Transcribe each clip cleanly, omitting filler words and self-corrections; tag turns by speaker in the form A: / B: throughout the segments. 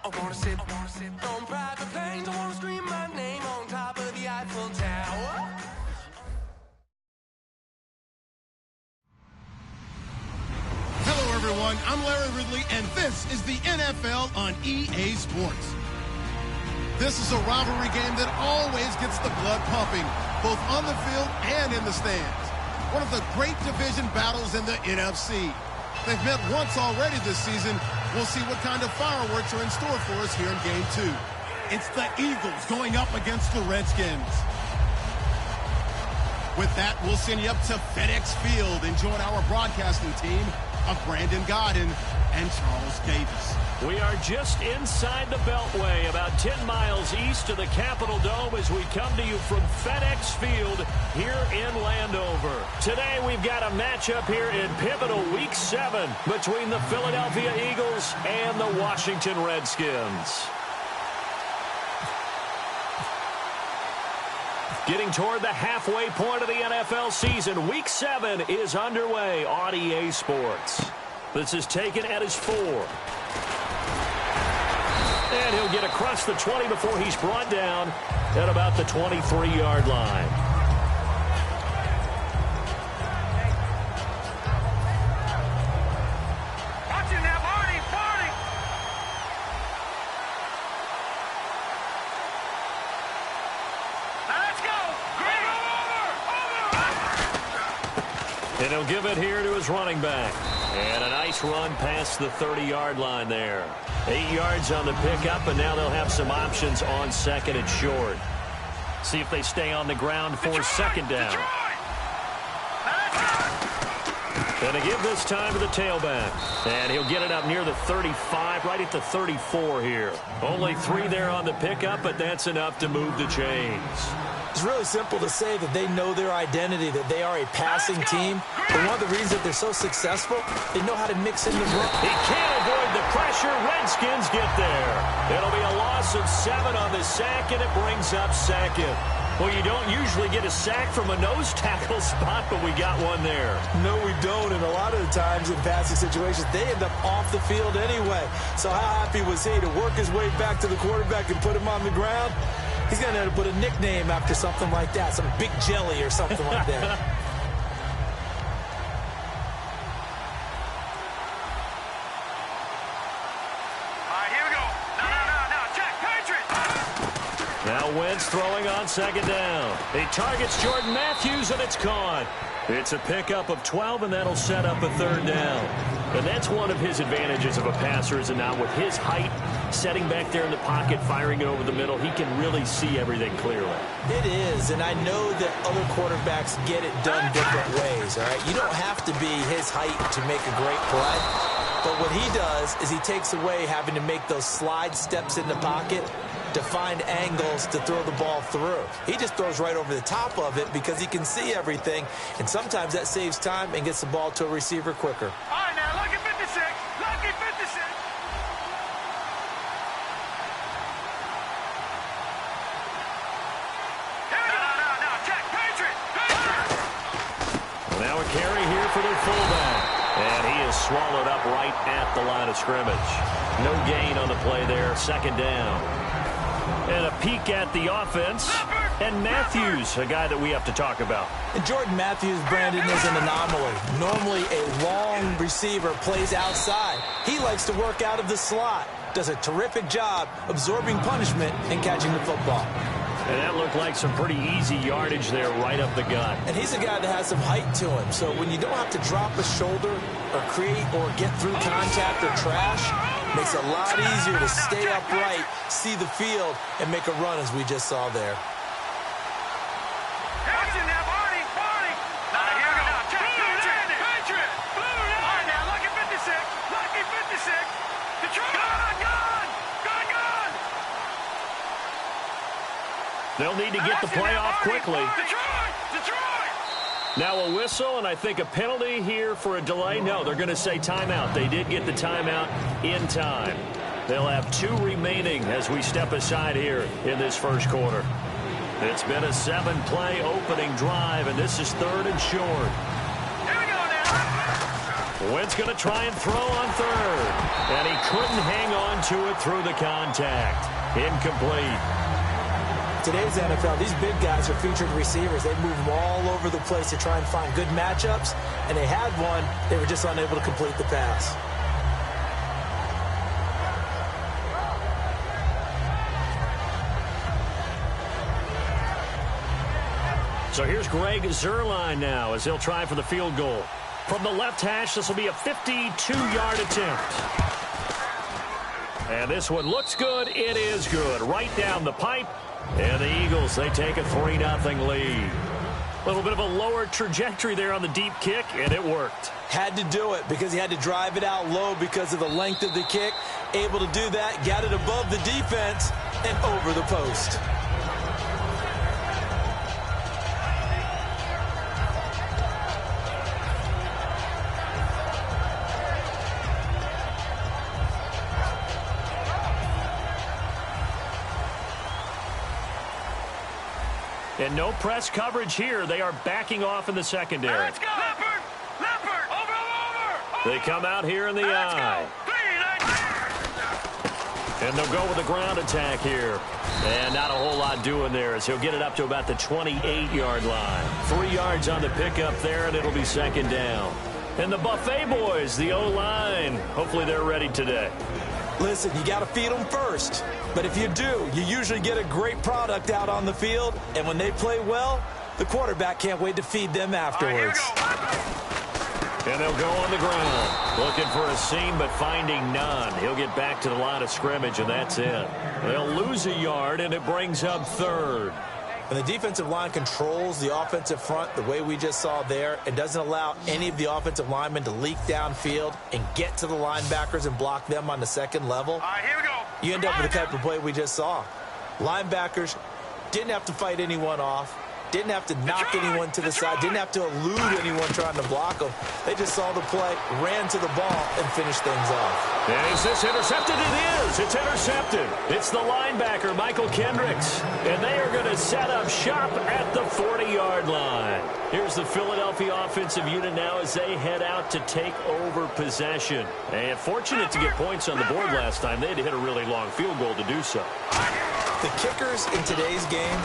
A: I wanna sit on private planes. I wanna scream my name on top of the Eiffel Tower.
B: Hello, everyone. I'm Larry Ridley, and this is the NFL on EA Sports. This is a rivalry game that always gets the blood pumping, both on the field and in the stands. One of the great division battles in the NFC. They've met once already this season. We'll see what kind of fireworks are in store for us here in Game 2. It's the Eagles going up against the Redskins. With that, we'll send you up to FedEx Field and join our broadcasting team of Brandon Godden and Charles Davis.
C: We are just inside the Beltway, about 10 miles east of the Capitol Dome as we come to you from FedEx Field here in Landover. Today we've got a matchup here in pivotal Week 7 between the Philadelphia Eagles and the Washington Redskins. Getting toward the halfway point of the NFL season, Week 7 is underway on EA Sports. This is taken at his 4. And he'll get across the 20 before he's brought down at about the 23-yard line.
D: Watching that, Marty! Now let's go!
C: And he'll give it here to his running back. And a nice run past the 30-yard line there. 8 yards on the pickup, and now they'll have some options on second and short. See if they stay on the ground for second down. And to give this time to the tailback. And he'll get it up near the 35, right at the 34 here. Only 3 there on the pickup, but that's enough to move the chains.
E: It's really simple to say that they know their identity, that they are a passing team. But one of the reasons that they're so successful, they know how to mix in the run.
C: He can't avoid the pressure. Redskins get there. It'll be a loss of 7 on the sack, and it brings up second. Well, you don't usually get a sack from a nose tackle spot, but we got one there.
E: No, we don't, and a lot of the times in passing situations, they end up off the field anyway. So how happy was he to work his way back to the quarterback and put him on the ground? He's going to have to put a nickname after something like that, some Big Jelly or something like that.
D: All right, here we go. No, check, Patriot!
C: Now Wentz throwing on second down. He targets Jordan Matthews, and it's caught. It's a pickup of 12, and that'll set up a third down. And that's one of his advantages of a passer, is now with his height, setting back there in the pocket, firing it over the middle, he can really see everything clearly.
E: It is, and I know that other quarterbacks get it done different ways, all right? You don't have to be his height to make a great play, but what he does is he takes away having to make those slide steps in the pocket to find angles to throw the ball through. He just throws right over the top of it because he can see everything, and sometimes that saves time and gets the ball to a receiver quicker.
D: All right, now, lucky 56. Lucky 56. No, check, Patriot.
C: Now a carry here for their fullback. And he is swallowed up right at the line of scrimmage. No gain on the play there. Second down. And a peek at the offense. And Matthews, a guy that we have to talk about.
E: And Jordan Matthews, Brandon, is an anomaly. Normally, a long receiver plays outside. He likes to work out of the slot. Does a terrific job absorbing punishment and catching the football.
C: And that looked like some pretty easy yardage there right up the gut.
E: And he's a guy that has some height to him. So when you don't have to drop a shoulder or create or get through contact or trash, makes it a lot easier to stay upright, see the field, and make a run as we just saw there.
D: Watching that, Marty. Now, here we go. Check, Patriot. All right, now, lucky 56. Lucky 56. Detroit. Gone.
C: They'll need to get the play off quickly.
D: Detroit!
C: Now a whistle, and I think a penalty here for a delay. No, they're going to say timeout. They did get the timeout in time. They'll have 2 remaining as we step aside here in this first quarter. It's been a 7-play opening drive, and this is 3rd and short.
D: Here we go now.
C: Wentz going to try and throw on third. And he couldn't hang on to it through the contact. Incomplete.
E: Today's NFL, these big guys are featured receivers. They move them all over the place to try and find good matchups. And they had one. They were just unable to complete the pass.
C: So here's Greg Zuerlein now as he'll try for the field goal. From the left hash, this will be a 52-yard attempt. And this one looks good. It is good. Right down the pipe. And the Eagles, they take a 3-0 lead. A little bit of a lower trajectory there on the deep kick, and it worked.
E: Had to do it because he had to drive it out low because of the length of the kick. Able to do that, got it above the defense and over the post.
C: And no press coverage here. They are backing off in the secondary.
D: Let's go. Leopard. Leopard. Over.
C: They come out here in the eye. And they'll go with the ground attack here. And not a whole lot doing there as he'll get it up to about the 28-yard line. 3 yards on the pickup there, and it'll be second down. And the Buffet boys, the O-line, hopefully they're ready today.
E: Listen, you got to feed them first. But if you do, you usually get a great product out on the field. And when they play well, the quarterback can't wait to feed them afterwards.
C: And they'll go on the ground. Looking for a seam, but finding none. He'll get back to the line of scrimmage, and that's it. They'll lose a yard, and it brings up third.
E: And the defensive line controls the offensive front the way we just saw there. It doesn't allow any of the offensive linemen to leak downfield and get to the linebackers and block them on the second level.
D: All right, here we go.
E: You end up with the type of play we just saw. Linebackers didn't have to fight anyone off. Didn't have to knock anyone to the side. Didn't have to elude anyone trying to block them. They just saw the play, ran to the ball, and finished things off.
C: And is this intercepted? It is. It's intercepted. It's the linebacker, Michael Kendricks. And they are going to set up shop at the 40-yard line. Here's the Philadelphia offensive unit now as they head out to take over possession. And fortunate to get points on the board last time. They had to hit a really long field goal to do so.
E: The kickers in today's game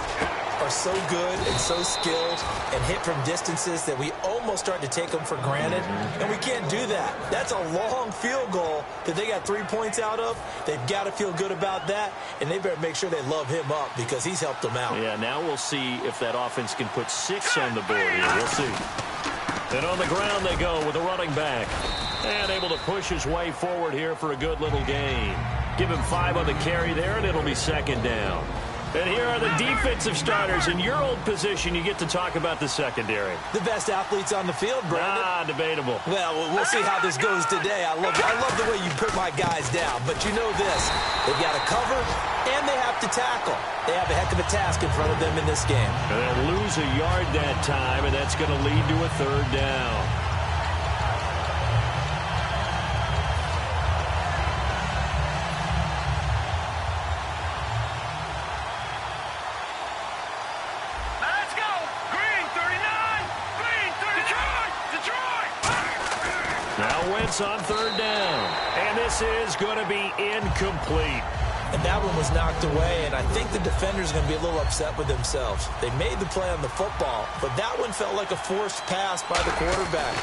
E: are so good and so skilled and hit from distances that we almost start to take them for granted, and we can't do that. That's a long field goal that they got 3 points out of. They've got to feel good about that, and they better make sure they love him up because he's helped them out.
C: Yeah, now we'll see if that offense can put 6 on the board here. We'll see. And on the ground they go with a running back. And able to push his way forward here for a good little gain. Give him 5 on the carry there, and it'll be second down. And here are the defensive starters. In your old position, you get to talk about the secondary.
E: The best athletes on the field, Brandon.
C: Debatable.
E: Well, we'll see how this goes today. I love the way you put my guys down. But you know this. They've got to cover, and they have to tackle. They have a heck of a task in front of them in this game.
C: And they'll lose a yard that time, and that's going to lead to a third down. On third down, and this is going to be incomplete.
E: And that one was knocked away, and I think the defender's going to be a little upset with themselves. They made the play on the football, but that one felt like a forced pass by the quarterback.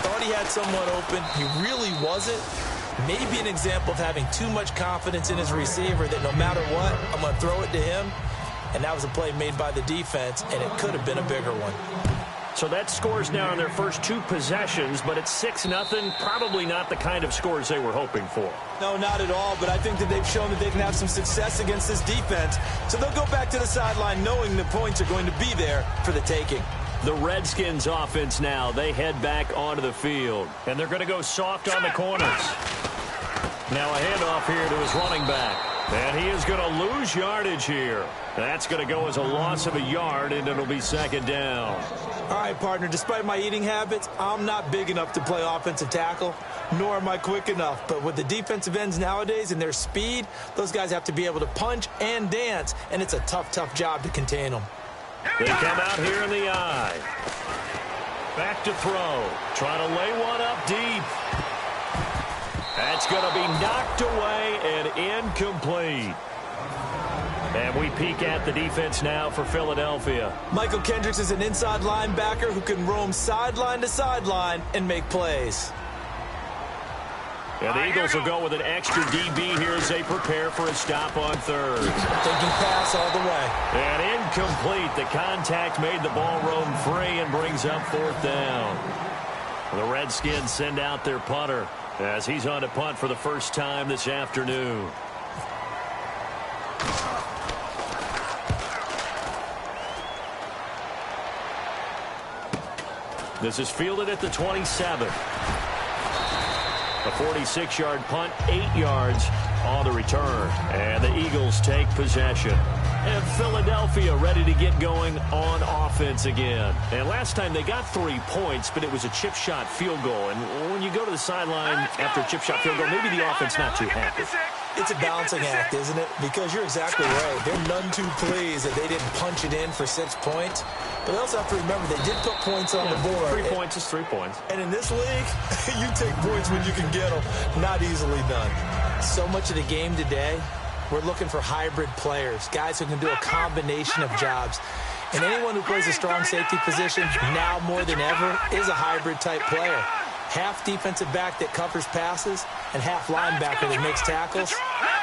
E: Thought he had someone open. He really wasn't. Maybe an example of having too much confidence in his receiver that no matter what, I'm going to throw it to him. And that was a play made by the defense, and it could have been a bigger one.
C: So that scores now on their first 2 possessions, but it's 6-0. Probably not the kind of scores they were hoping for.
E: No, not at all, but I think that they've shown that they can have some success against this defense. So they'll go back to the sideline knowing the points are going to be there for the taking.
C: The Redskins offense now, they head back onto the field, and they're going to go soft on the corners. Now a handoff here to his running back. And he is going to lose yardage here. That's going to go as a loss of a yard, and it'll be second down.
E: All right, partner, despite my eating habits, I'm not big enough to play offensive tackle, nor am I quick enough. But with the defensive ends nowadays and their speed, those guys have to be able to punch and dance, and it's a tough, tough job to contain them.
C: They come out here in the eye. Back to throw. Trying to lay one up deep. That's going to be knocked away and incomplete. And we peek at the defense now for Philadelphia.
E: Michael Kendricks is an inside linebacker who can roam sideline to sideline and make plays.
C: And the Eagles will go with an extra DB here as they prepare for a stop on third.
E: Thinking pass all the way.
C: And incomplete. The contact made the ball roam free and brings up fourth down. The Redskins send out their punter as he's on to punt for the first time this afternoon. This is fielded at the 27. A 46-yard punt, 8 yards on the return. And the Eagles take possession. And Philadelphia ready to get going on offense again. And last time they got 3 points, but it was a chip shot field goal. And when you go to the sideline after a chip shot field goal, maybe the offense not too happy.
E: It's a balancing act, isn't it? Because you're exactly right. They're none too pleased that they didn't punch it in for 6 points. But they also have to remember they did put points on the board.
C: 3 points is 3 points.
E: And in this league, you take points when you can get them. Not easily done. So much of the game today, we're looking for hybrid players, guys who can do a combination of jobs. And anyone who plays a strong safety position, now more than ever, is a hybrid-type player. Half defensive back that covers passes and half linebacker that makes tackles.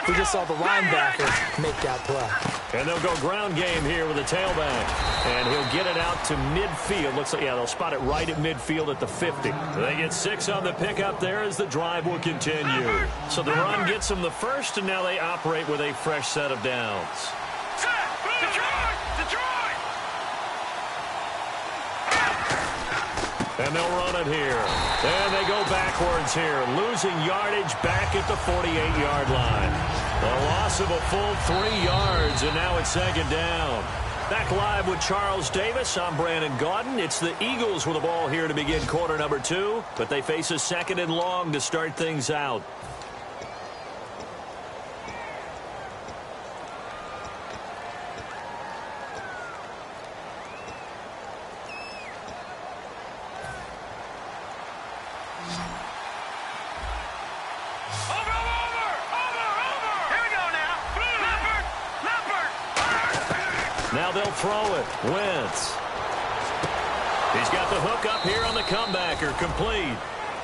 E: We just saw the linebacker make that play.
C: And they'll go ground game here with a tailback. And he'll get it out to midfield. Looks like, yeah, they'll spot it right at midfield at the 50. They get 6 on the pickup there as the drive will continue. So the run gets them the first, and now they operate with a fresh set of downs. And they'll run it here. And they go backwards here, losing yardage back at the 48-yard line. A loss of a full 3 yards, and now it's second down. Back live with Charles Davis. I'm Brandon Gaudin. It's the Eagles with the ball here to begin quarter number 2, but they face a second and long to start things out. Now they'll throw it. Wentz. He's got the hook up here on the comebacker. Complete.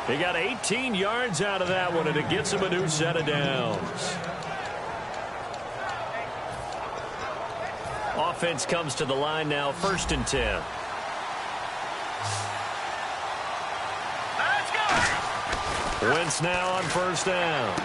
C: He got 18 yards out of that one, and it gets him a new set of downs. Offense comes to the line now, 1st and 10. Wentz now on 1st down.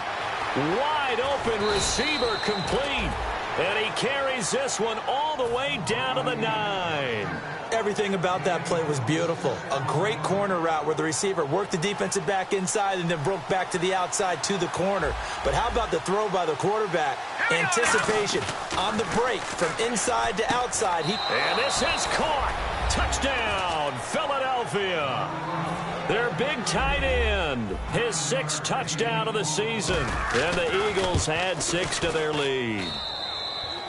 C: Wide open receiver, complete. And he carries this one all the way down to the 9.
E: Everything about that play was beautiful. A great corner route where the receiver worked the defensive back inside and then broke back to the outside to the corner. But how about the throw by the quarterback? Anticipation on the break from inside to outside.
C: And this is caught. Touchdown, Philadelphia. Their big tight end, his 6th touchdown of the season. And the Eagles add 6 to their lead.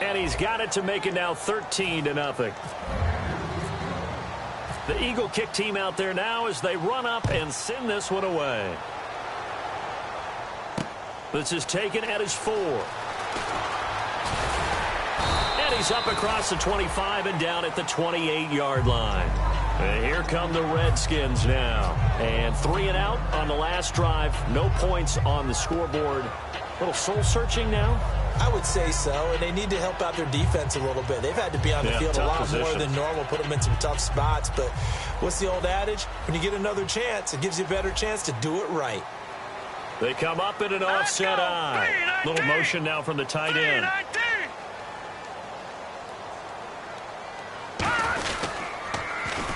C: And he's got it to make it now 13-0. The Eagle kick team out there now as they run up and send this one away. This is taken at his 4. And he's up across the 25 and down at the 28-yard line. And here come the Redskins now. And 3 and out on the last drive. No points on the scoreboard. A little soul-searching now.
E: I would say so, and they need to help out their defense a little bit. They've had to be on the field a lot more than normal, put them in some tough spots. But what's the old adage? When you get another chance, it gives you a better chance to do it right.
C: They come up in an offset eye. Little motion now from the tight end.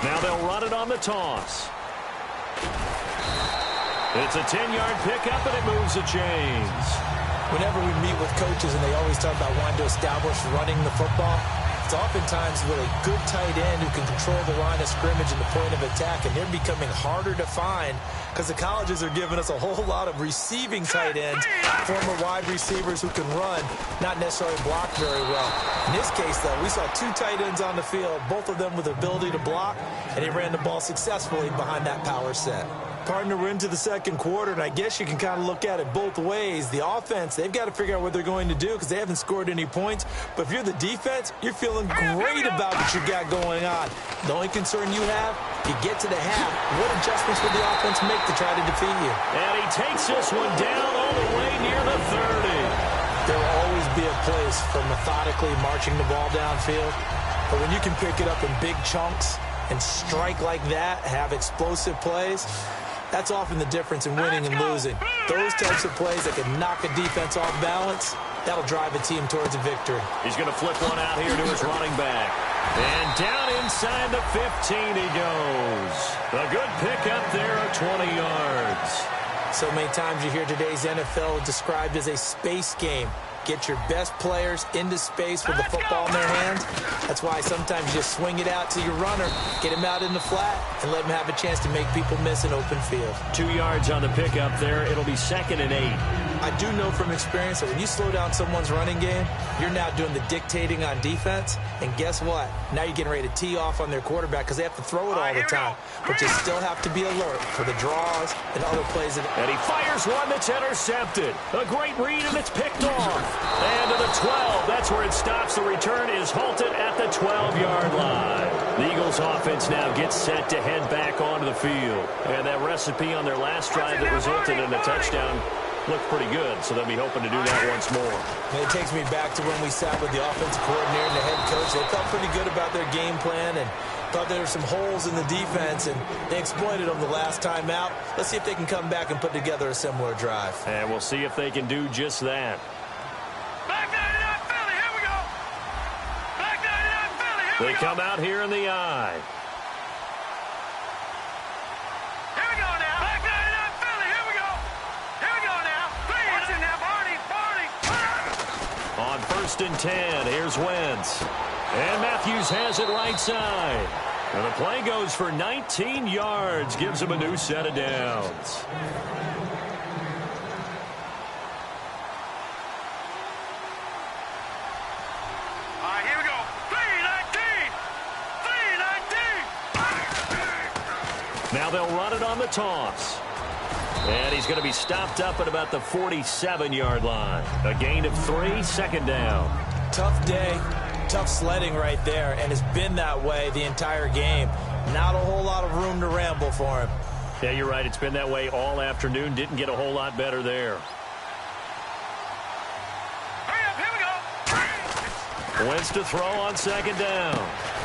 C: Now they'll run it on the toss. It's a 10-yard pickup, and it moves the chains.
E: Whenever we meet with coaches and they always talk about wanting to establish running the football, It's oftentimes with a good tight end who can control the line of scrimmage and the point of attack, and they're becoming harder to find because the colleges are giving us a whole lot of receiving tight ends, former wide receivers who can run, not necessarily block very well. In this case, though, we saw two tight ends on the field, both of them with the ability to block, and he ran the ball successfully behind that power set. Partner, we're into the second quarter, and I guess you can kind of look at it both ways. The offense, they've got to figure out what they're going to do because they haven't scored any points. But if you're the defense, you're feeling great about what you got going on. The only concern you have, you get to the half, what adjustments will the offense make to try to defeat you?
C: And he takes this one down all the way near the 30.
E: There will always be a place for methodically marching the ball downfield. But when you can pick it up in big chunks and strike like that, have explosive plays, that's often the difference in winning and losing. Those types of plays that can knock a defense off balance, that'll drive a team towards a victory.
C: He's going to flip one out here to his running back. And down inside the 15 he goes. A good pickup there of 20 yards.
E: So many times you hear today's NFL described as a space game. Get your best players into space with the football in their hands. That's why sometimes you just swing it out to your runner, get him out in the flat, and let him have a chance to make people miss an open field.
C: 2 yards on the pickup there. It'll be 2nd and 8.
E: I do know from experience that when you slow down someone's running game, you're now doing the dictating on defense. And guess what? Now you're getting ready to tee off on their quarterback because they have to throw it all the time. But you still have to be alert for the draws and other plays.
C: And he fires one that's intercepted. A great read, and it's picked off. And to the 12. That's where it stops. The return is halted at the 12-yard line. The Eagles offense now gets set to head back onto the field. And that recipe on their last drive that resulted in a touchdown looked pretty good, so they'll be hoping to do that once more.
E: And it takes me back to when we sat with the offensive coordinator and the head coach. They felt pretty good about their game plan and thought there were some holes in the defense, and they exploited them the last time out. Let's see if they can come back and put together a similar drive.
C: And we'll see if they can do just that.
D: Back 99 Philly, here we go. Back 99 Philly, here we go.
C: They come out here in the eye.
D: Here we go now. Back 99 Philly, here we go. Here we go now. Watch it now, Barney.
C: On 1st and 10, here's Wentz. And Matthews has it right side. And the play goes for 19 yards, gives him a new set of downs.
D: All right, here we go. 3-19.
C: Now they'll run it on the toss. And he's going to be stopped up at about the 47-yard line. A gain of 3, 2nd down.
E: Tough day, tough sledding right there, and it's been that way the entire game. Not a whole lot of room to ramble for him.
C: Yeah, you're right. It's been that way all afternoon. Didn't get a whole lot better there.
D: Hurry up, here we go.
C: Wentz to throw on 2nd down.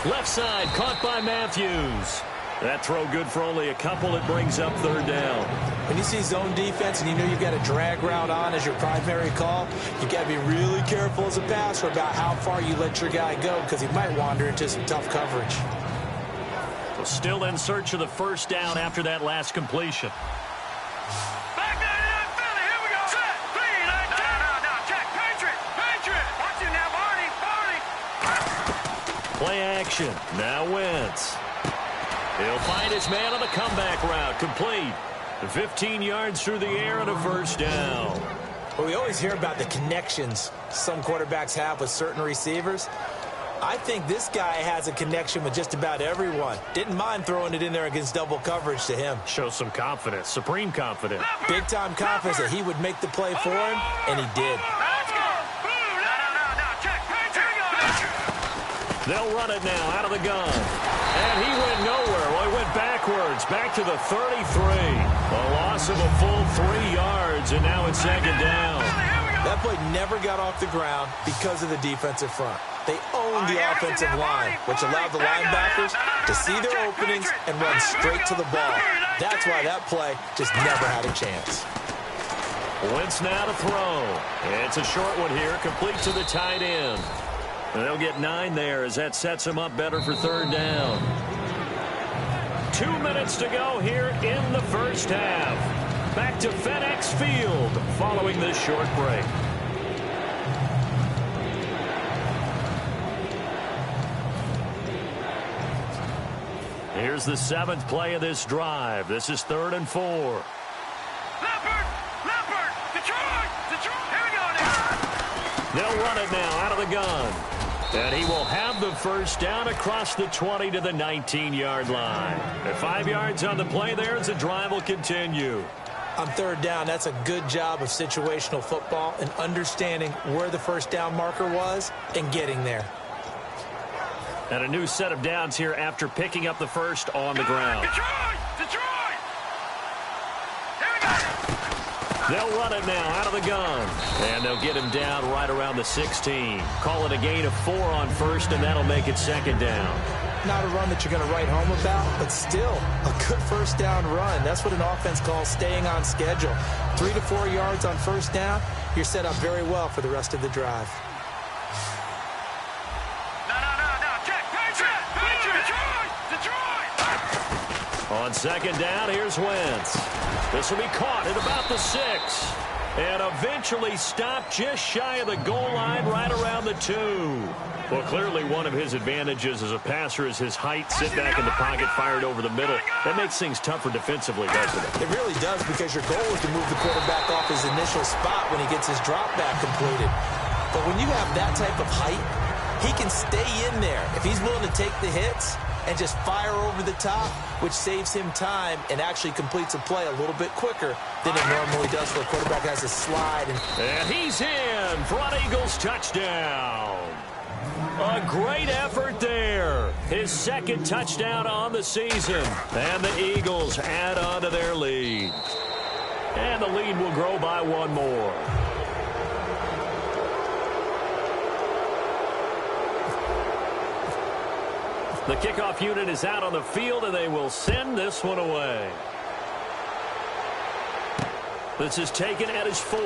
C: Left side, caught by Matthews. That throw good for only a couple. It brings up 3rd down.
E: When you see zone defense and you know you've got a drag route on as your primary call, you've got to be really careful as a passer about how far you let your guy go because he might wander into some tough coverage.
C: So still in search of the 1st down after that last completion.
D: Back 99 Philly, here we go. Set. 3-19. No, check. Patriot. Watch it now, Barney.
C: Play action. Now Wentz. He'll find his man on the comeback route. Complete. 15 yards through the air and a 1st down.
E: Well, we always hear about the connections some quarterbacks have with certain receivers. I think this guy has a connection with just about everyone. Didn't mind throwing it in there against double coverage to him.
C: Shows some confidence, supreme confidence.
E: Big-time confidence that he would make the play for him, and he did.
D: Let's go. No, check. Patriot.
C: They'll run it now out of the gun. And he went nowhere. Well, he went backwards, back to the 33. A loss of a full 3 yards, and now it's 2nd down.
E: That play never got off the ground because of the defensive front. They owned the offensive line, which allowed the linebackers to see their openings and run straight to the ball. That's why that play just never had a chance.
C: Wentz now to throw. It's a short one here, complete to the tight end. And they'll get 9 there as that sets them up better for 3rd down. 2 minutes to go here in the 1st half. Back to FedEx Field following this short break. Here's the 7th play of this drive. This is 3rd and 4.
D: Leopard! Leopard! Detroit! Detroit! Here we go now!
C: They'll run it now out of the gun. And he will have the first down across the 20 to the 19-yard line. At 5 yards on the play there as the drive will continue.
E: On 3rd down, that's a good job of situational football and understanding where the first down marker was and getting there.
C: And a new set of downs here after picking up the first on the ground.
D: Detroit! Detroit! Here we go!
C: They'll run it now out of the gun. And they'll get him down right around the 16. Call it a gain of 4 on first, and that'll make it 2nd down.
E: Not a run that you're going to write home about, but still a good first down run. That's what an offense calls staying on schedule. 3 to 4 yards on first down, you're set up very well for the rest of the drive.
C: On 2nd down, here's Wentz. This will be caught at about the 6. And eventually stopped just shy of the goal line right around the 2. Well, clearly one of his advantages as a passer is his height. Sit back in the pocket, fired over the middle. That makes things tougher defensively, doesn't it?
E: It really does, because your goal is to move the quarterback off his initial spot when he gets his drop back completed. But when you have that type of height, he can stay in there. If he's willing to take the hits and just fire over the top, which saves him time and actually completes a play a little bit quicker than it normally does for a quarterback that has to slide.
C: And he's in for an Eagles touchdown. A great effort there. His 2nd touchdown on the season. And the Eagles add on to their lead. And the lead will grow by 1 more. The kickoff unit is out on the field, and they will send this one away. This is taken at his 4.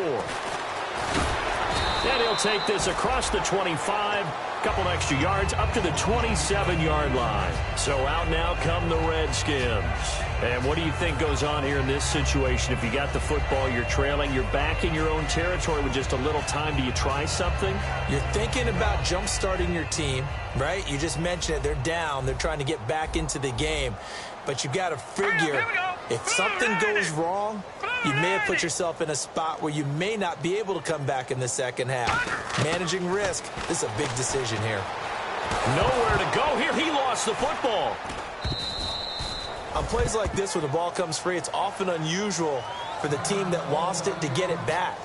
C: And he'll take this across the 25, couple extra yards up to the 27-yard line. So out now come the Redskins. And what do you think goes on here in this situation? If you got the football, you're trailing, you're back in your own territory with just a little time. Do you try something?
E: You're thinking about jump-starting your team, right? You just mentioned it. They're down. They're trying to get back into the game. But you got to figure if something goes wrong, you may have put yourself in a spot where you may not be able to come back in the second half. Managing risk, this is a big decision here.
C: Nowhere to go here. He lost the football.
E: On plays like this, when the ball comes free, it's often unusual for the team that lost it to get it back.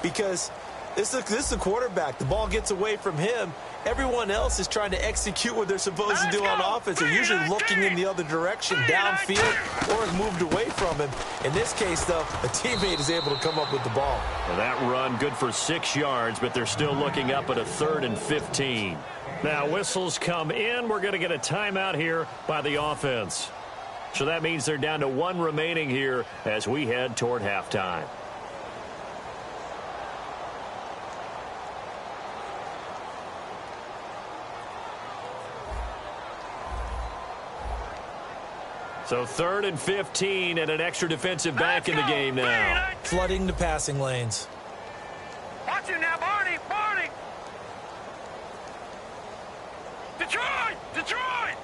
E: Because this is a quarterback. The ball gets away from him. Everyone else is trying to execute what they're supposed to do on offense. They're usually looking in the other direction, downfield, or has moved away from him. In this case, though, a teammate is able to come up with the ball.
C: Well, that run good for 6 yards, but they're still looking up at a 3rd and 15. Now, whistles come in. We're going to get a timeout here by the offense. So that means they're down to 1 remaining here as we head toward halftime. So 3rd and 15 and an extra defensive back in the game now.
E: Flooding the passing lanes.
D: Watch him now, Barney! Barney! Detroit! Detroit!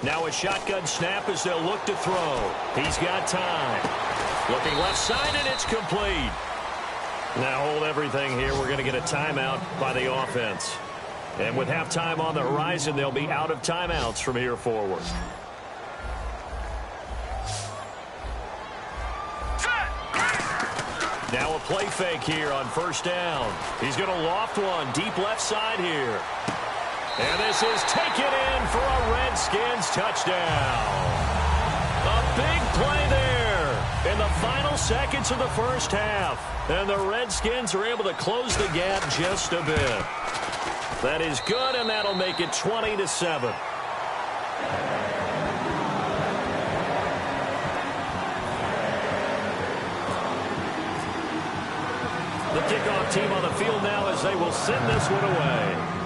C: Now a shotgun snap as they'll look to throw. He's got time. Looking left side, and it's complete. Now hold everything here. We're going to get a timeout by the offense. And with halftime on the horizon, they'll be out of timeouts from here forward. Now a play fake here on first down. He's going to loft one deep left side here. And this is taken in for a Redskins touchdown. A big play there in the final seconds of the first half. And the Redskins are able to close the gap just a bit. That is good, and that'll make it 20-7. The kickoff team on the field now as they will send this one away.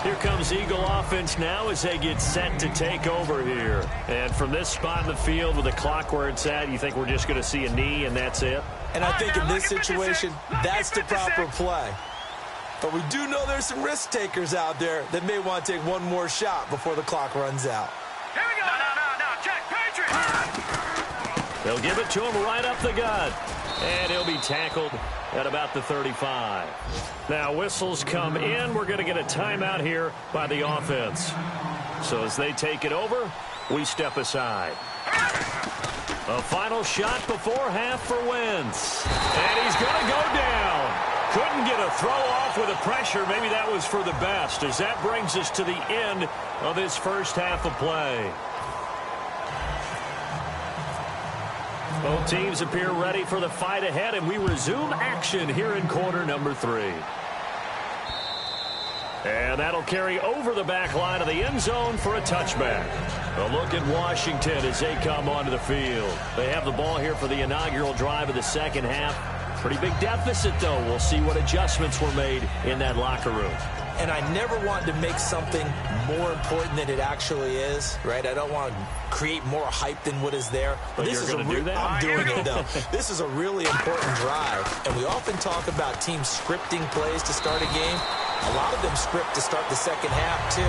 C: Here comes Eagle offense now as they get set to take over here. And from this spot in the field with the clock where it's at, you think we're just going to see a knee and that's it?
E: And I think in this situation, that's the proper play. But we do know there's some risk takers out there that may want to take one more shot before the clock runs out.
D: Here we go. No. Check. Patriot.
C: They'll give it to him right up the gut. And he'll be tackled at about the 35. Now whistles come in. We're going to get a timeout here by the offense. So as they take it over, we step aside. A final shot before half for Wentz. And he's going to go down. Couldn't get a throw off with the pressure. Maybe that was for the best, as that brings us to the end of this first half of play. Both teams appear ready for the fight ahead, and we resume action here in quarter number 3. And that'll carry over the back line of the end zone for a touchback. A look at Washington as they come onto the field. They have the ball here for the inaugural drive of the second half. Pretty big deficit, though. We'll see what adjustments were made in that locker room.
E: And I never want to make something more important than it actually is, right? I don't want to create more hype than what is there.
C: But
E: this
C: you're
E: is
C: going to do that?
E: I'm doing it, though. This is a really important drive. And we often talk about teams scripting plays to start a game. A lot of them script to start the second half, too.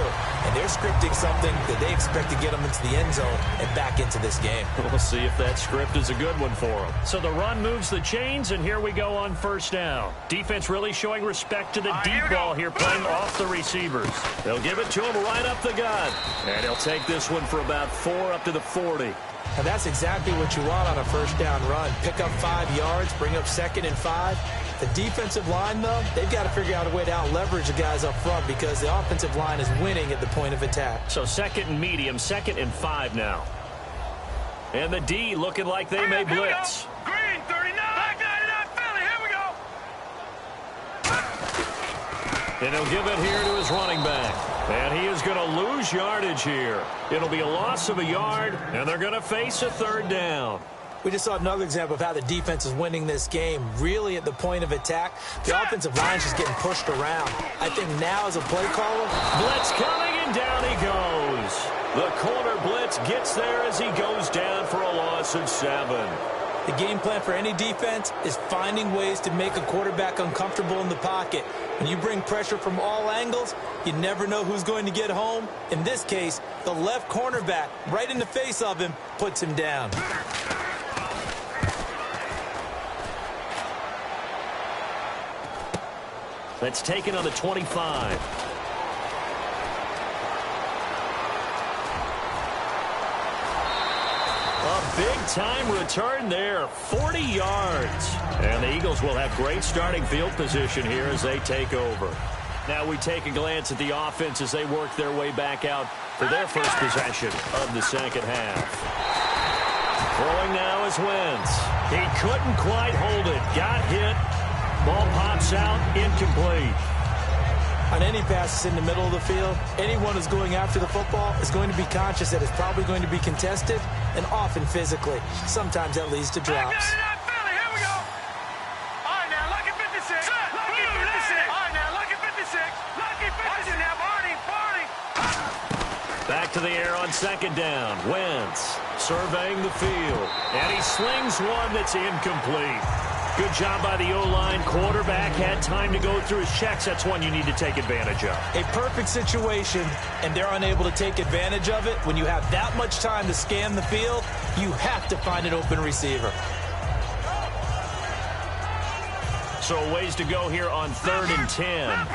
E: And they're scripting something that they expect to get them into the end zone and back into this game.
C: We'll see if that script is a good one for them. So the run moves the chains, and here we go on first down. Defense really showing respect to the deep ball here, playing off the receivers. They'll give it to him right up the gut. And he'll take this one for about 4 up to the 40.
E: And that's exactly what you want on a first down run. Pick up 5 yards, bring up 2nd and 5. The defensive line, though, they've got to figure out a way to out-leverage the guys up front because the offensive line is winning at the point of attack.
C: So 2nd and medium, 2nd and 5 now. And the D looking like they may blitz.
D: Green, 39. Back 99, Philly. Here we go.
C: And he'll give it here to his running back. And he is going to lose yardage here. It'll be a loss of a yard, and they're going to face a 3rd down.
E: We just saw another example of how the defense is winning this game, really at the point of attack. The offensive line is just getting pushed around. I think now as a play caller,
C: blitz coming, and down he goes. The corner blitz gets there as he goes down for a loss of 7.
E: The game plan for any defense is finding ways to make a quarterback uncomfortable in the pocket. When you bring pressure from all angles, you never know who's going to get home. In this case, the left cornerback, right in the face of him, puts him down.
C: That's taken on the 25. A big-time return there, 40 yards. And the Eagles will have great starting field position here as they take over. Now we take a glance at the offense as they work their way back out for their first possession of the second half. Throwing now is Wentz. He couldn't quite hold it. Got hit. Ball pops out, incomplete.
E: On any passes in the middle of the field, anyone who's going after the football is going to be conscious that it's probably going to be contested and often physically. Sometimes that leads to drops.
D: Philly, here we go. All right, now, lucky 56. Lucky 56. All right, now, lucky 56. Lucky 56. Now, Barney.
C: Back to the air on 2nd down. Wentz surveying the field. And he slings one that's incomplete. Good job by the O-line. Quarterback had time to go through his checks. That's one you need to take advantage of.
E: A perfect situation, and they're unable to take advantage of it. When you have that much time to scan the field, you have to find an open receiver.
C: So ways to go here on 3rd and 10.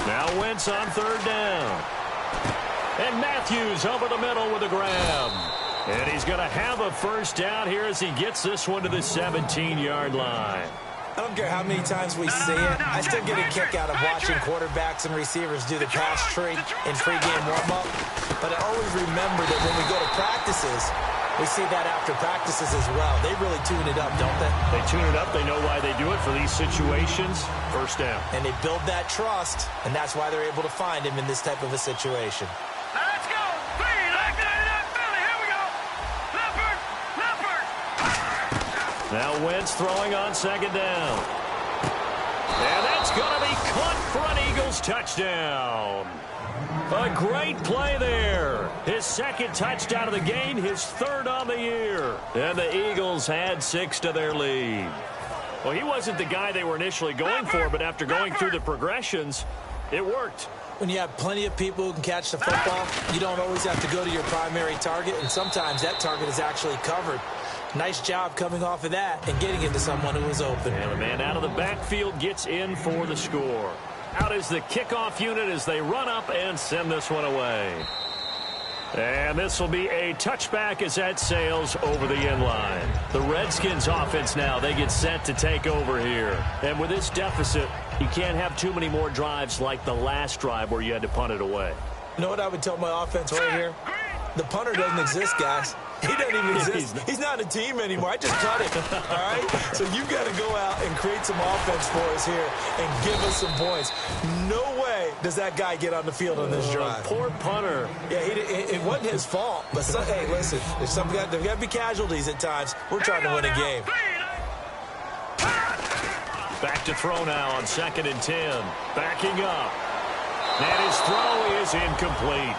C: Now Wentz on 3rd down. And Matthews over the middle with a grab. And he's going to have a first down here as he gets this one to the 17-yard line.
E: I don't care how many times we see it. I still get a kick out of watching quarterbacks and receivers do the pass tree in pregame warm-up. But I always remember that when we go to practices, we see that after practices as well. They really tune it up, don't they?
C: They tune it up. They know why they do it for these situations. First down.
E: And they build that trust, and that's why they're able to find him in this type of a situation.
D: Let's go. Green, like 99, Philly. Here we go. Leopard.
C: Now Wentz throwing on 2nd down. And that's going to be caught for an Eagles touchdown. A great play there. His second touchdown of the game, his third on the year. And the Eagles add 6 to their lead. Well, he wasn't the guy they were initially going for, but after going through the progressions, it worked.
E: When you have plenty of people who can catch the football, you don't always have to go to your primary target, and sometimes that target is actually covered. Nice job coming off of that and getting it to someone who was open.
C: And the man out of the backfield gets in for the score. Out is the kickoff unit as they run up and send this one away. And this will be a touchback as that sails over the end line. The Redskins offense now, they get set to take over here. And with this deficit, you can't have too many more drives like the last drive where you had to punt it away.
E: You know what I would tell my offense right here? The punter doesn't exist, guys. He doesn't even exist. He's not a team anymore. I just cut it, all right? So you've got to go out and create some offense for us here and give us some points. No way does that guy get on the field on this drive.
C: Poor punter.
E: Yeah, it wasn't his fault. But, hey, listen, there's got to be casualties at times. We're trying to win a game.
C: Back to throw now on 2nd and 10. Backing up. And his throw is incomplete.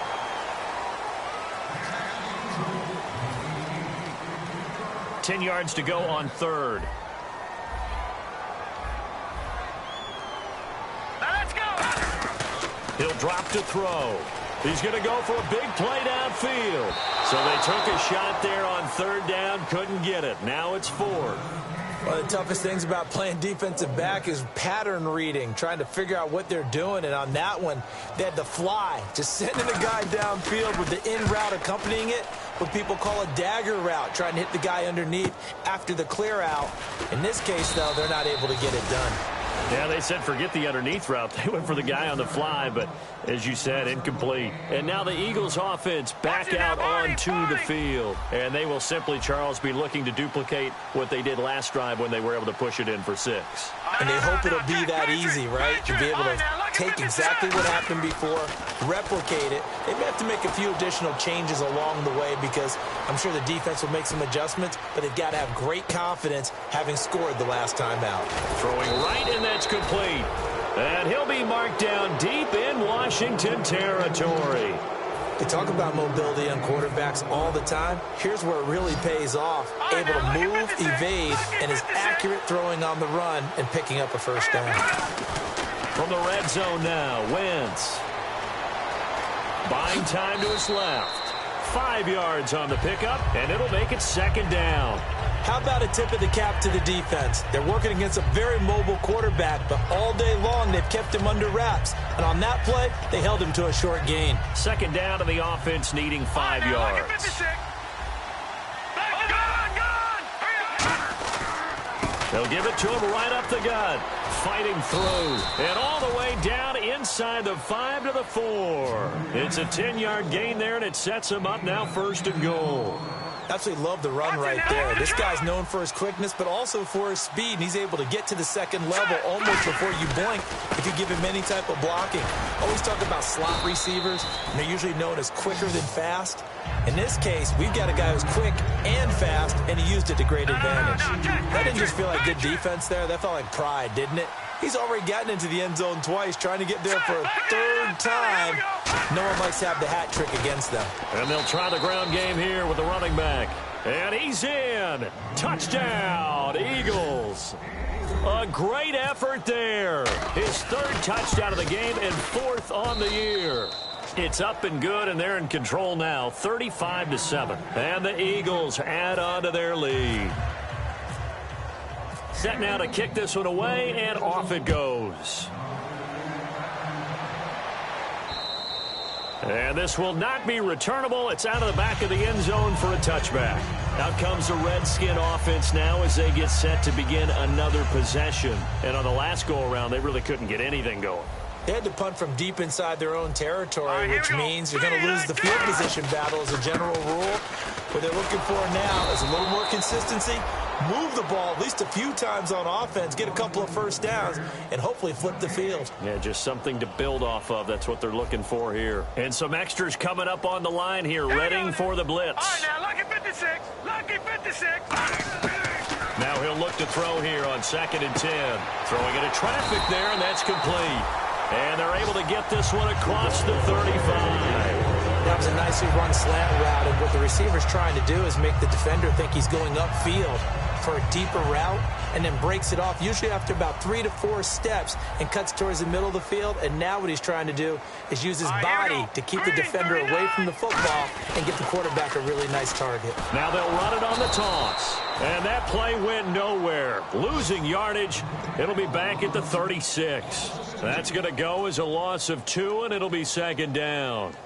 C: $10 yards to go on 3rd.
D: Let's go.
C: He'll drop to throw. He's going to go for a big play downfield. So they took a shot there on 3rd down, couldn't get it. Now it's 4th.
E: One of the toughest things about playing defensive back is pattern reading, trying to figure out what they're doing. And on that one, they had to fly, just sending the guy downfield with the in route accompanying it, what people call a dagger route, trying to hit the guy underneath after the clear out. In this case, though, they're not able to get it done.
C: Yeah, they said forget the underneath route. They went for the guy on the fly, but as you said, incomplete. And now the Eagles offense back out onto the field. And they will simply, Charles, be looking to duplicate what they did last drive when they were able to push it in for 6.
E: And they hope it'll be that easy, right? To be able to take exactly what happened before, replicate it. They may have to make a few additional changes along the way because I'm sure the defense will make some adjustments, but they've got to have great confidence having scored the last time out.
C: Throwing right, and that's complete. And he'll be marked down deep in Washington territory.
E: They talk about mobility on quarterbacks all the time. Here's where it really pays off. Able to move, evade, and is accurate throwing on the run and picking up a first down.
C: From the red zone now, Wentz. Buying time to his left. 5 yards on the pickup, and it'll make it 2nd down.
E: How about a tip of the cap to the defense? They're working against a very mobile quarterback, but all day long they've kept him under wraps. And on that play, they held him to a short gain.
C: 2nd down, and the offense needing 5 yards. They'll give it to him right up the gut. Fighting through. And all the way down inside the 5 to the 4. It's a 10-yard gain there, and it sets him up now 1st and goal.
E: Absolutely love the run right there. This guy's known for his quickness, but also for his speed. And he's able to get to the 2nd level almost before you blink if you give him any type of blocking. Always talk about slot receivers, and they're usually known as quicker than fast. In this case, we've got a guy who's quick and fast, and he used it to great advantage. That didn't just feel like good defense there. That felt like pride, didn't it? He's already gotten into the end zone twice, trying to get there for a 3rd time. No one likes to have the hat trick against them.
C: And they'll try the ground game here with the running back. And he's in. Touchdown, Eagles. A great effort there. His 3rd touchdown of the game and 4th on the year. It's up and good, and they're in control now, 35-7. And the Eagles add on to their lead. Set now to kick this one away, and off it goes. And this will not be returnable. It's out of the back of the end zone for a touchback. Out comes the Redskin offense now as they get set to begin another possession. And on the last go-around, they really couldn't get anything going.
E: They had to punt from deep inside their own territory, which means you're going to lose the field position battle as a general rule. What they're looking for now is a little more consistency, move the ball at least a few times on offense, get a couple of first downs, and hopefully flip the field.
C: Yeah, just something to build off of. That's what they're looking for here. And some extras coming up on the line here, readying for the blitz.
D: All right, now, lucky 56. Lucky 56.
C: Now he'll look to throw here on 2nd and 10. Throwing into traffic there, and that's complete. And they're able to get this one across the 35.
E: That was a nicely run slant route, and what the receiver's trying to do is make the defender think he's going upfield for a deeper route, and then breaks it off, usually after about 3 to 4 steps, and cuts towards the middle of the field. And now what he's trying to do is use his body to keep the defender away from the football and get the quarterback a really nice target.
C: Now they'll run it on the toss. And that play went nowhere. Losing yardage. It'll be back at the 36. That's going to go as a loss of 2, and it'll be 2nd down.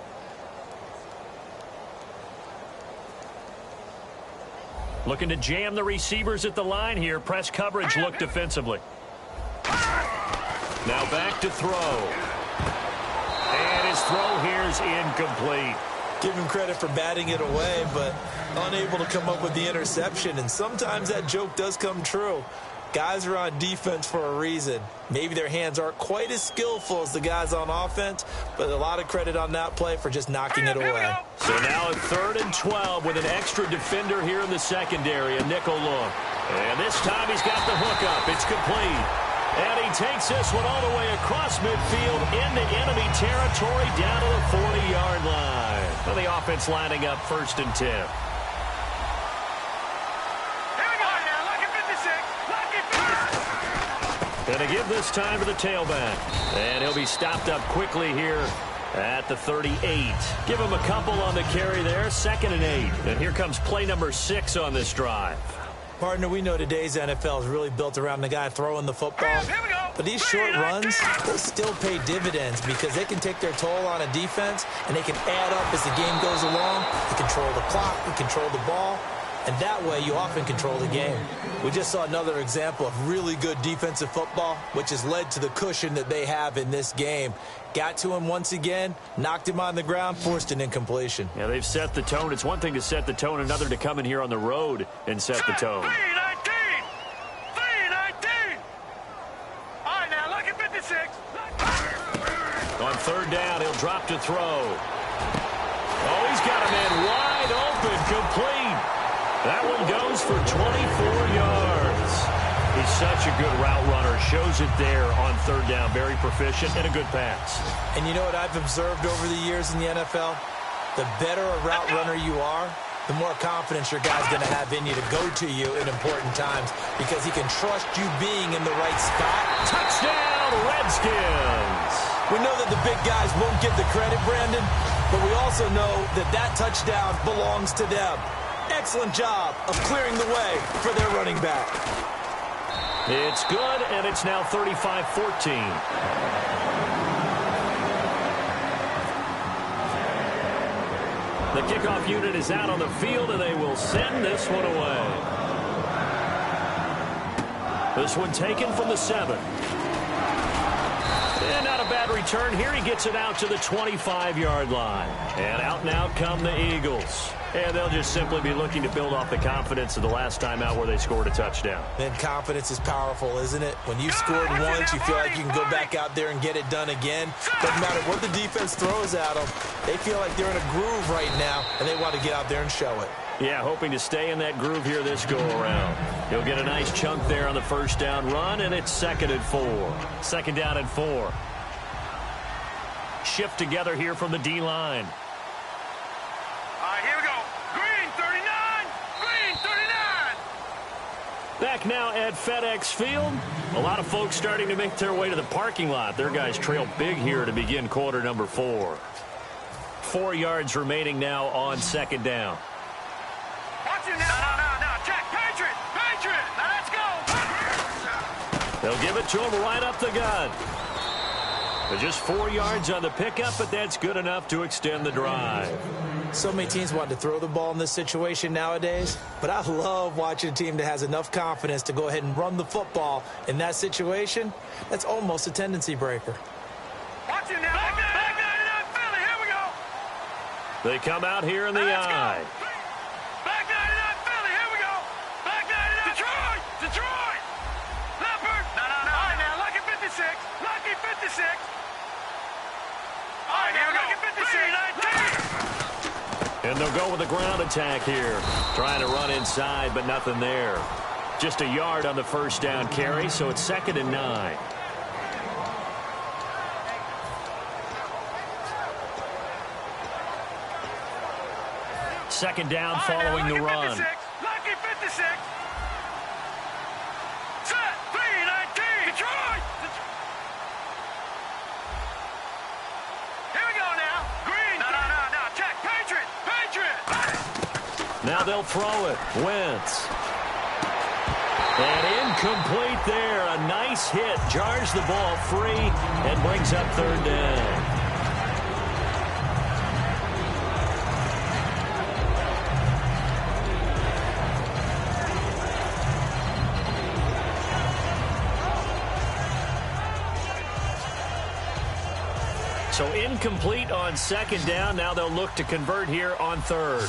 C: Looking to jam the receivers at the line here. Press coverage look defensively. Now back to throw. And his throw here is incomplete.
E: Give him credit for batting it away, but unable to come up with the interception. And sometimes that joke does come true. Guys are on defense for a reason. Maybe their hands aren't quite as skillful as the guys on offense, but a lot of credit on that play for just knocking it away.
C: So now at 3rd and 12 with an extra defender here in the secondary, a nickel look. And this time he's got the hook up. It's complete. And he takes this one all the way across midfield into enemy territory down to the 40-yard line. Well, the offense lining up 1st and 10. And to give this time to the tailback. And he'll be stopped up quickly here at the 38. Give him a couple on the carry there. 2nd and 8. And here comes play number 6 on this drive.
E: Partner, we know today's NFL is really built around the guy throwing the football. But these short runs, they still pay dividends because they can take their toll on a defense, and they can add up as the game goes along. They control the clock, they control the ball, and that way you often control the game. We just saw another example of really good defensive football, which has led to the cushion that they have in this game. Got to him once again, knocked him on the ground, forced an incompletion.
C: Yeah, they've set the tone. It's one thing to set the tone, another to come in here on the road and set the tone.
D: 3-19! All right, now look at 56.
C: On 3rd down, he'll drop to throw. Oh, he's got a man wide open, complete. That one goes for 24 yards. He's such a good route runner. Shows it there on 3rd down. Very proficient and a good pass.
E: And you know what I've observed over the years in the NFL? The better a route runner you are, the more confidence your guy's going to have in you to go to you in important times because he can trust you being in the right spot.
C: Touchdown, Redskins.
E: We know that the big guys won't get the credit, Brandon, but we also know that that touchdown belongs to them. Excellent job of clearing the way for their running back.
C: It's good, and it's now 35-14. The kickoff unit is out on the field, and they will send this one away. This one taken from the 7. And not a bad return here. He gets it out to the 25-yard line. And out come the Eagles. And they'll just simply be looking to build off the confidence of the last time out where they scored a touchdown.
E: And confidence is powerful, isn't it? When you've scored once, you feel like you can go back out there and get it done again. Doesn't matter what the defense throws at them. They feel like they're in a groove right now, and they want to get out there and show it.
C: Yeah, hoping to stay in that groove here this go-around. He'll get a nice chunk there on the 1st down run, and it's 2nd and 4. 2nd down and 4. Shift together here from the D-line.
D: Here we go. Green 39. Green 39.
C: Back now at FedEx Field. A lot of folks starting to make their way to the parking lot. Their guys trail big here to begin quarter number 4. 4 yards remaining now on 2nd down.
D: Watch it now. No. Check. Patriot. Now let's go.
C: They'll give it to him right up the gut. Just 4 yards on the pickup, but that's good enough to extend the drive.
E: So many teams want to throw the ball in this situation nowadays, but I love watching a team that has enough confidence to go ahead and run the football in that situation. That's almost a tendency breaker.
D: Watch it now. Back 99 Philly. Here we go.
C: They come out here in the eye.
D: Back 99 Philly. Here we go. Back 99 Detroit. Leopard. No. All right, now lucky 56. Lucky 56. All right, now lucky 56.
C: And they'll go with a ground attack here. Trying to run inside, but nothing there. Just a yard on the first down carry, so it's 2nd and 9. Second down following the run.
D: Lucky 56. Set. 3-19. Detroit. Here we go now. Green. No. Check. Patriot.
C: Now they'll throw it. Wentz. And incomplete there. A nice hit. Jars the ball free and brings up 3rd down. So incomplete on 2nd down. Now they'll look to convert here on 3rd.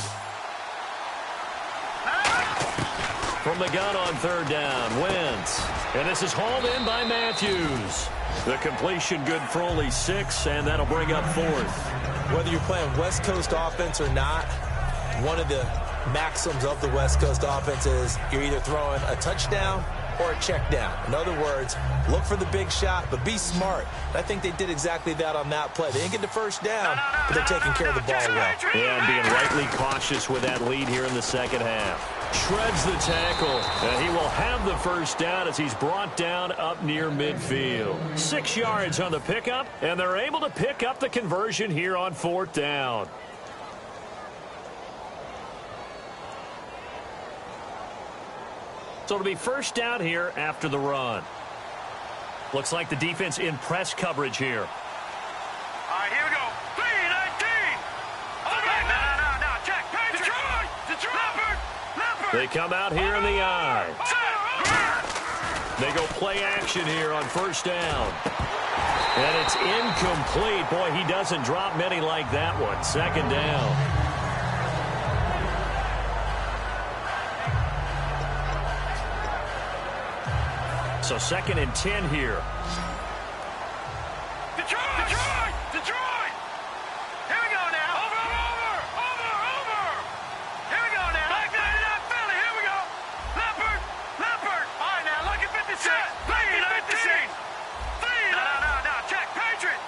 C: From the gun on 3rd down, Wentz. And this is hauled in by Matthews. The completion good for only 6, and that'll bring up 4th.
E: Whether you're playing West Coast offense or not, one of the maxims of the West Coast offense is you're either throwing a touchdown or a check down. In other words, look for the big shot, but be smart. I think they did exactly that on that play. They didn't get the first down, but they're taking care of the ball well.
C: And being rightly cautious with that lead here in the second half. Shreds the tackle, and he will have the first down as he's brought down up near midfield. 6 yards on the pickup, and they're able to pick up the conversion here on 4th down. So it'll be first down here after the run. Looks like the defense in press coverage here.
D: All right, here we go. 3-19. No. Check. Detroit. Leopard.
C: They come out here in the eye. They go play action here on 1st down. And it's incomplete. Boy, he doesn't drop many like that one. 2nd down. So 2nd and 10 here.
D: Detroit! Here we go now. Over. Here we go now. Back 99 Philly. Here we go. Leopard. All right, now look at 56. 3-19. No. Check. Patriot.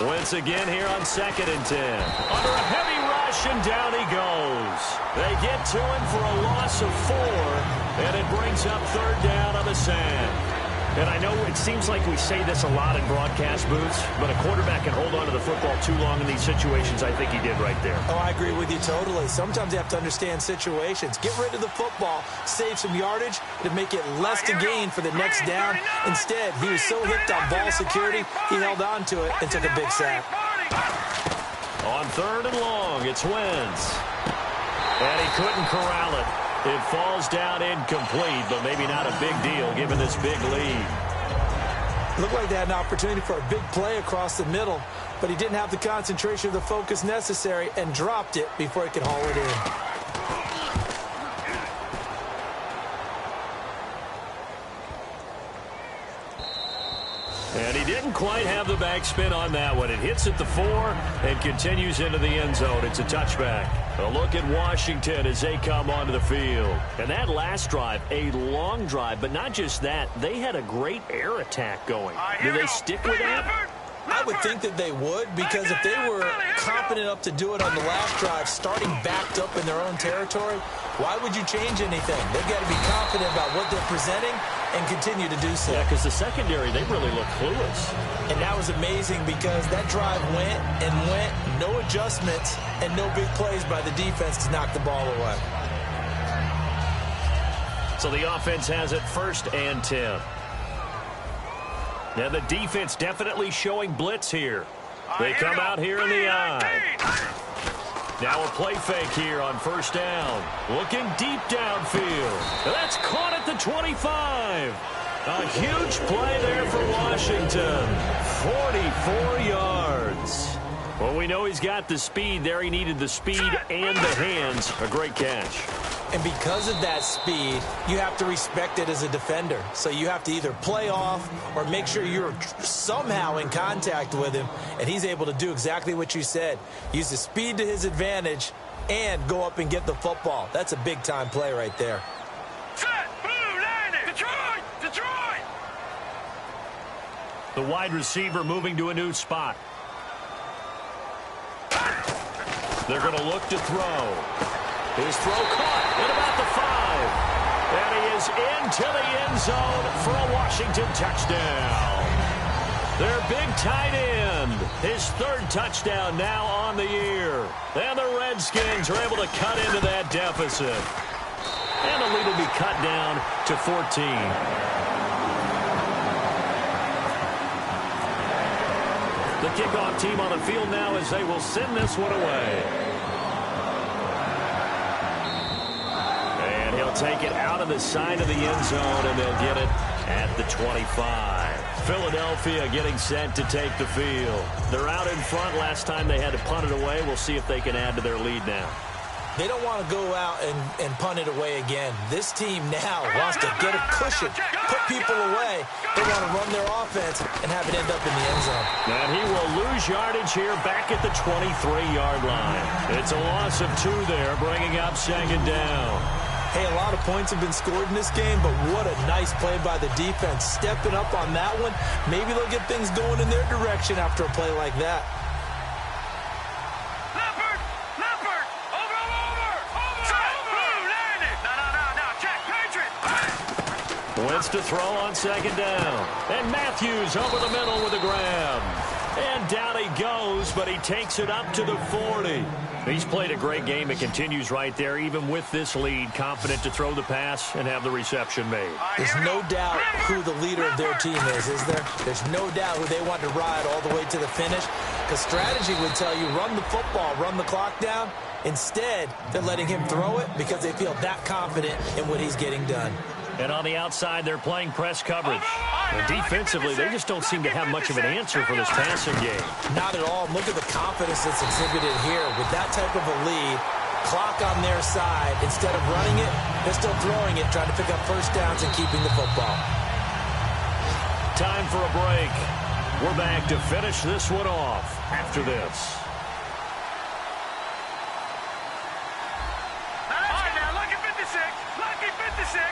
C: Once again here on 2nd and 10. Under a heavy rush, and down he goes. They get to him for a loss of 4, and it brings up 3rd down on the sand. And I know it seems like we say this a lot in broadcast booths, but a quarterback can hold on to the football too long in these situations. I think he did right there.
E: Oh, I agree with you totally. Sometimes you have to understand situations. Get rid of the football, save some yardage to make it less to gain for the next down. Instead, he was so hipped on ball security, he held on to it and took a big sack.
C: On 3rd and long, it's Wentz. And he couldn't corral it. It falls down incomplete, but maybe not a big deal given this big lead.
E: Looked like they had an opportunity for a big play across the middle, but he didn't have the concentration or the focus necessary and dropped it before he could haul it in.
C: And he didn't quite have the backspin on that one. It hits at the 4 and continues into the end zone. It's a touchback. A look at Washington as they come onto the field. And that last drive, a long drive, but not just that. They had a great air attack going. Do they stick with that?
E: I would think that they would, because if they were confident enough to do it on the last drive, starting backed up in their own territory, why would you change anything? They've got to be confident about what they're presenting and continue to do so.
C: Yeah, because the secondary, they really look clueless.
E: And that was amazing because that drive went and went, no adjustments, and no big plays by the defense to knock the ball away.
C: So the offense has it 1st and 10. Now the defense definitely showing blitz here. They come out here in the eye. Now a play fake here on 1st down. Looking deep downfield. That's caught at the 25. A huge play there for Washington. 44 yards. Well, we know he's got the speed there. He needed the speed and the hands. A great catch.
E: And because of that speed, you have to respect it as a defender. So you have to either play off or make sure you're somehow in contact with him. And he's able to do exactly what you said. Use the speed to his advantage and go up and get the football. That's a big-time play right there.
D: Set.
C: The wide receiver moving to a new spot. They're going to look to throw. His throw caught at about the 5. And he is into the end zone for a Washington touchdown. Their big tight end, his 3rd touchdown now on the year. And the Redskins are able to cut into that deficit. And the lead will be cut down to 14. The kickoff team on the field now as they will send this one away. And he'll take it out of the side of the end zone, and they'll get it at the 25. Philadelphia getting set to take the field. They're out in front. Last time they had to punt it away. We'll see if they can add to their lead now.
E: They don't want to go out and punt it away again. This team now wants to get a cushion, put people away. They want to run their offense and have it end up in the end zone.
C: And he will lose yardage here back at the 23-yard line. It's a loss of 2 there, bringing up 2nd down.
E: Hey, a lot of points have been scored in this game, but what a nice play by the defense. Stepping up on that one, maybe they'll get things going in their direction after a play like that.
C: Wentz to throw on 2nd down. And Matthews over the middle with a grab. And down he goes, but he takes it up to the 40. He's played a great game. It continues right there, even with this lead. Confident to throw the pass and have the reception made.
E: There's no doubt who the leader of their team is there? There's no doubt who they want to ride all the way to the finish. Because strategy would tell you, run the football, run the clock down. Instead, they're letting him throw it because they feel that confident in what he's getting done.
C: And on the outside, they're playing press coverage. And defensively, they just don't seem to have much of an answer for this passing game.
E: Not at all. Look at the confidence that's exhibited here. With that type of a lead, clock on their side, instead of running it, they're still throwing it, trying to pick up first downs and keeping the football.
C: Time for a break. We're back to finish this one off after this.
D: Now look at 56. Lucky 56.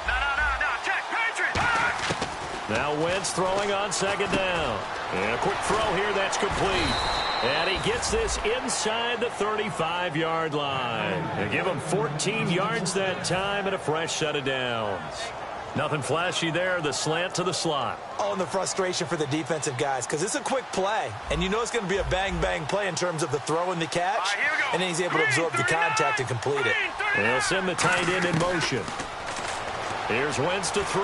D: No. Check. Patriot.
C: Now Wentz throwing on 2nd down. And a quick throw here. That's complete. And he gets this inside the 35-yard line. And give him 14 yards that time and a fresh set of downs. Nothing flashy there. The slant to the slot.
E: Oh, and the frustration for the defensive guys, because it's a quick play. And you know it's going to be a bang-bang play in terms of the throw and the catch. And then he's able to absorb the contact and complete it.
C: They'll send the tight end in motion. Here's Wentz to throw.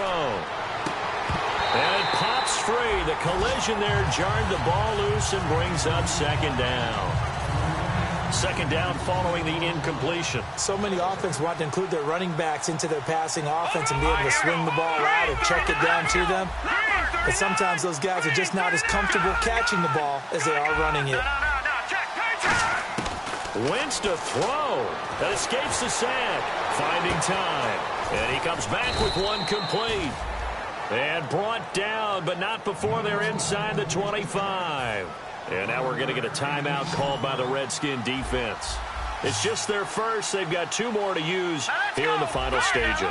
C: And it pops free. The collision there jarred the ball loose and brings up 2nd down. 2nd down following the incompletion.
E: So many offense want to include their running backs into their passing offense and be able to swing the ball out or check it down to them. But sometimes those guys are just not as comfortable catching the ball as they are running it.
C: Wentz to throw. That escapes the sack. Finding time. And he comes back with one complete. And brought down, but not before they're inside the 25. And now we're going to get a timeout called by the Redskin defense. It's just their first. They've got 2 more to use here in the final stages.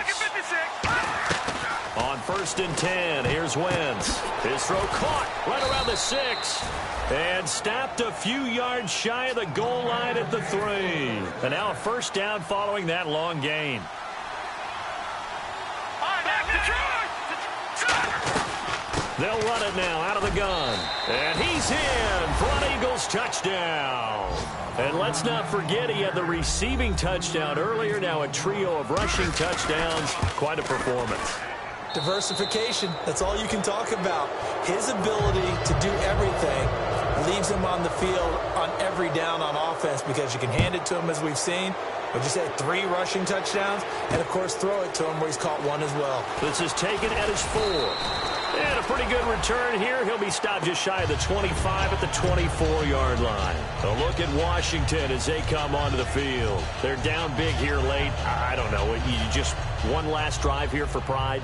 C: On 1st and 10, here's Wentz. His throw caught right around the 6. And stopped a few yards shy of the goal line at the 3. And now a first down following that long gain. They'll run it now out of the gun. And he's in for an Eagles touchdown. And let's not forget he had the receiving touchdown earlier. Now a trio of rushing touchdowns. Quite a performance.
E: Diversification, that's all you can talk about. His ability to do everything leaves him on the field on every down on offense because you can hand it to him as we've seen. Would you say 3 rushing touchdowns? And, of course, throw it to him where he's caught 1 as well.
C: This is taken at his 4. And a pretty good return here. He'll be stopped just shy of the 25 at the 24-yard line. A look at Washington as they come onto the field. They're down big here late. I don't know. You just one last drive here for pride?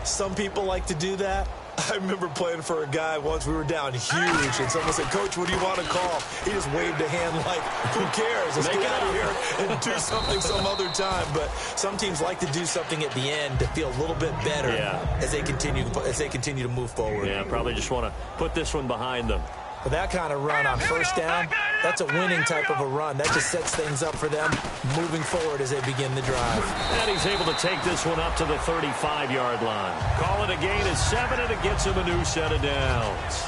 E: Some people like to do that. I remember playing for a guy once. We were down huge, and someone said, "Coach, what do you want to call?" He just waved a hand like, "Who cares? Let's get out of here and do something some other time." But some teams like to do something at the end to feel a little bit better as they continue to move forward.
C: Yeah, probably just want to put this one behind them.
E: With that kind of run on first down, that's a winning type of a run. That just sets things up for them moving forward as they begin the drive.
C: And he's able to take this one up to the 35-yard line. Call it a gain of 7, and it gets him a new set of downs.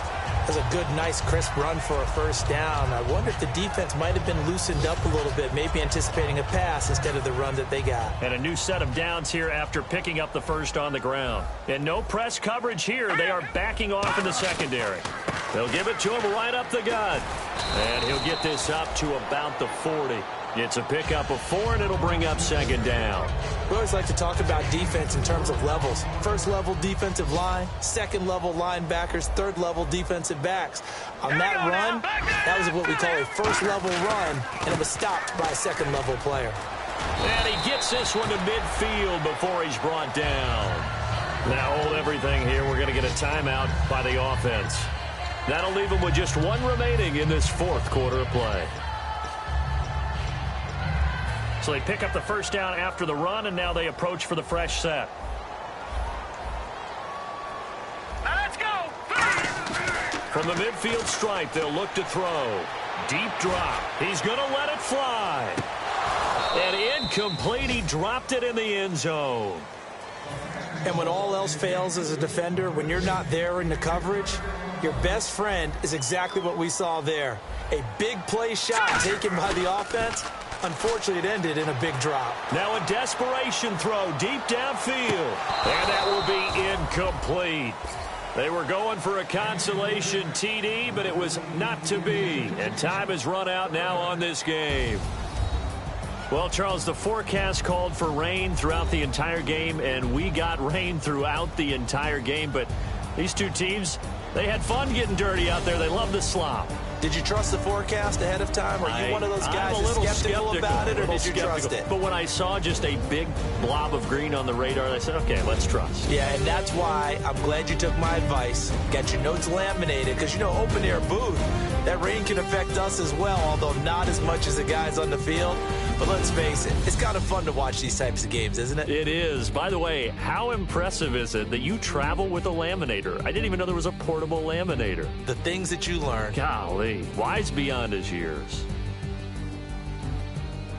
E: That's a good, nice, crisp run for a first down. I wonder if the defense might have been loosened up a little bit, maybe anticipating a pass instead of the run that they got.
C: And a new set of downs here after picking up the first on the ground. And no press coverage here. They are backing off in the secondary. They'll give it to him right up the gut. And he'll get this up to about the 40. It's a pickup of 4, and it'll bring up second down.
E: We always like to talk about defense in terms of levels. First level defensive line, second level linebackers, third level defensive backs. On that run, that was what we call a first level run, and it was stopped by a second level player.
C: And he gets this one to midfield before he's brought down. Now hold everything here. We're going to get a timeout by the offense. That'll leave them with just 1 remaining in this fourth quarter of play. So they pick up the first down after the run, and now they approach for the fresh set.
D: Now let's go.
C: From the midfield stripe, they'll look to throw. Deep drop. He's going to let it fly. And incomplete. He dropped it in the end zone.
E: And when all else fails as a defender, when you're not there in the coverage, your best friend is exactly what we saw there. A big play shot taken by the offense. Unfortunately, it ended in a big drop.
C: Now a desperation throw deep downfield. And that will be incomplete. They were going for a consolation TD, but it was not to be. And time has run out now on this game. Well, Charles, the forecast called for rain throughout the entire game, and we got rain throughout the entire game. But these two teams, they had fun getting dirty out there. They love the slop.
E: Did you trust the forecast ahead of time? Are you one of those guys that's skeptical about it, or did you trust it?
C: But when I saw just a big blob of green on the radar, I said, okay, let's trust.
E: Yeah, and that's why I'm glad you took my advice. Got your notes laminated, because, you know, open-air booth, that rain can affect us as well, although not as much as the guys on the field. But let's face it, it's kind of fun to watch these types of games, isn't it?
C: It is. By the way, how impressive is it that you travel with a laminator? I didn't even know there was a portable laminator.
E: The things that you learn.
C: Golly, wise beyond his years.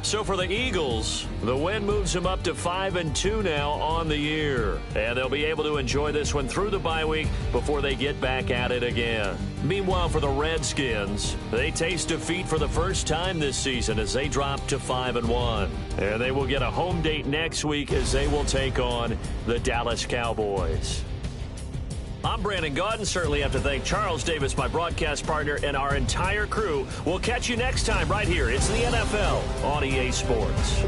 C: So for the Eagles, the win moves them up to 5-2 now on the year. And they'll be able to enjoy this one through the bye week before they get back at it again. Meanwhile, for the Redskins, they taste defeat for the first time this season as they drop to 5-1. And they will get a home date next week as they will take on the Dallas Cowboys. I'm Brandon Gaudin. Certainly have to thank Charles Davis, my broadcast partner, and our entire crew. We'll catch you next time right here. It's the NFL on EA Sports.